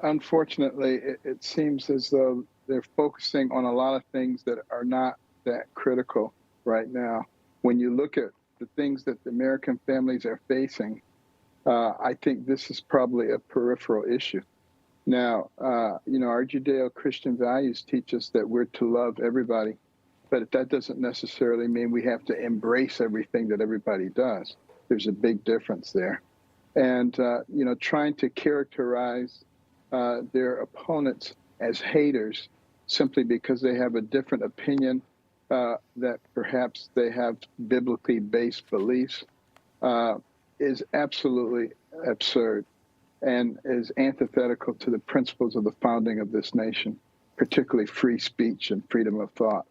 unfortunately, it seems as though they're focusing on a lot of things that are not that critical right now. When you look at the things that the American families are facing, I think this is probably a peripheral issue. Now, our Judeo-Christian values teach us that we're to love everybody, but that doesn't necessarily mean we have to embrace everything that everybody does. There's a big difference there. And, trying to characterize their opponents as haters simply because they have a different opinion that perhaps they have biblically based beliefs is absolutely absurd and is antithetical to the principles of the founding of this nation, particularly free speech and freedom of thought.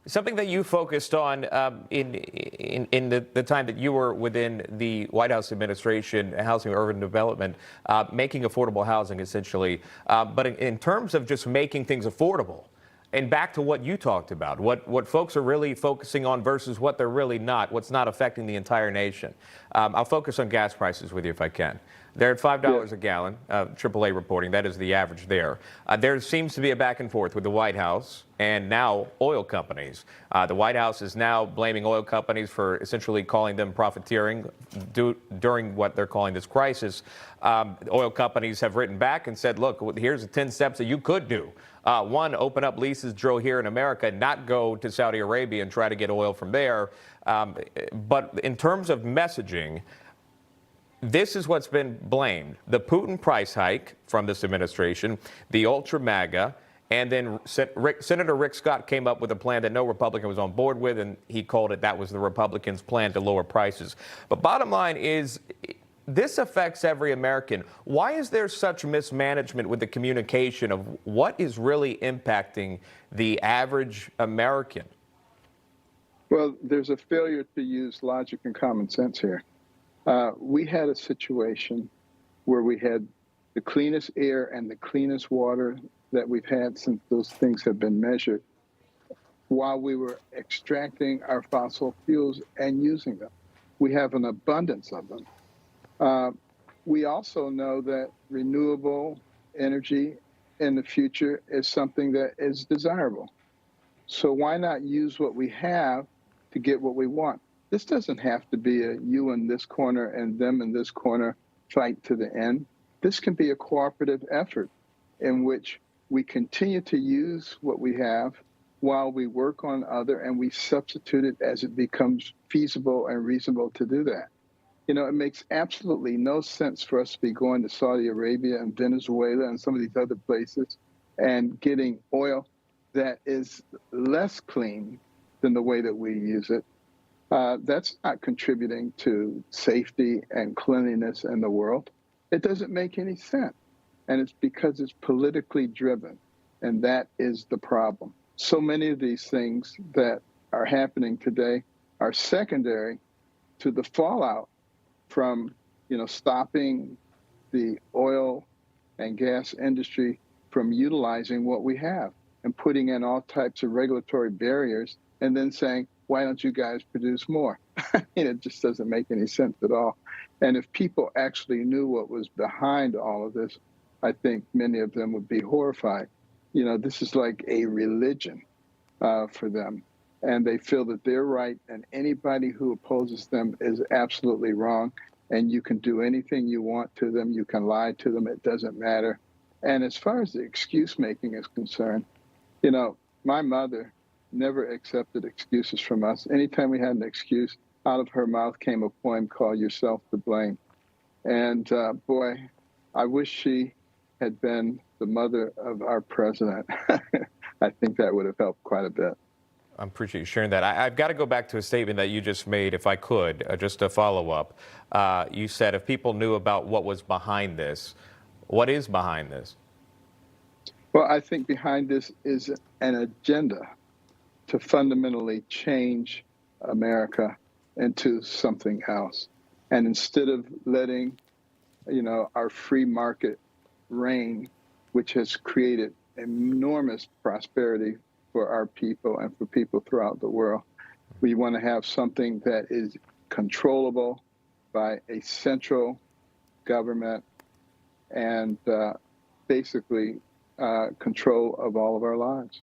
Something that you focused on in the time that you were within the White House administration, Housing and Urban Development, making affordable housing essentially. But in terms of just making things affordable, and back to what you talked about, what folks are really focusing on versus what they're really not, what's not affecting the entire nation. I'll focus on gas prices with you if I can. They're at $5 a gallon, AAA reporting. That is the average there. There seems to be a back and forth with the White House and now oil companies. The White House is now blaming oil companies for essentially calling them profiteering during what they're calling this crisis. Oil companies have written back and said, look, here's the 10 steps that you could do. One, open up leases, drill here in America, not go to Saudi Arabia and try to get oil from there. But in terms of messaging, this is what's been blamed. The Putin price hike from this administration, the ultra MAGA, and then Senator Rick Scott came up with a plan that no Republican was on board with, and he called it that was the Republicans' plan to lower prices. But bottom line is, this affects every American. Why is there such mismanagement with the communication of what is really impacting the average American? Well, there's a failure to use logic and common sense here. We had a situation where we had the cleanest air and the cleanest water that we've had since those things have been measured while we were extracting our fossil fuels and using them. We have an abundance of them. We also know that renewable energy in the future is something that is desirable. So why not use what we have to get what we want? This doesn't have to be a you in this corner and them in this corner fight to the end. This can be a cooperative effort in which we continue to use what we have while we work on other and we substitute it as it becomes feasible and reasonable to do that. It makes absolutely no sense for us to be going to Saudi Arabia and Venezuela and some of these other places and getting oil that is less clean than the way that we use it. That's not contributing to safety and cleanliness in the world. It doesn't make any sense. And it's because it's politically driven. And that is the problem. So many of these things that are happening today are secondary to the fallout from, stopping the oil and gas industry from utilizing what we have and putting in all types of regulatory barriers and then saying, why don't you guys produce more? It just doesn't make any sense at all. And if people actually knew what was behind all of this, I think many of them would be horrified. This is like a religion for them. And they feel that they're right, and anybody who opposes them is absolutely wrong. And you can do anything you want to them. You can lie to them. It doesn't matter. And as far as the excuse making is concerned, my mother never accepted excuses from us. Anytime we had an excuse, out of her mouth came a poem called Yourself to Blame. And boy, I wish she had been the mother of our president. I think that would have helped quite a bit. I appreciate you sharing that. I've got to go back to a statement that you just made, if I could, just a follow-up. You said if people knew about what was behind this, what is behind this? Well, I think behind this is an agenda to fundamentally change America into something else. And instead of letting, our free market reign, which has created enormous prosperity for our people and for people throughout the world, we want to have something that is controllable by a central government and basically control of all of our lives.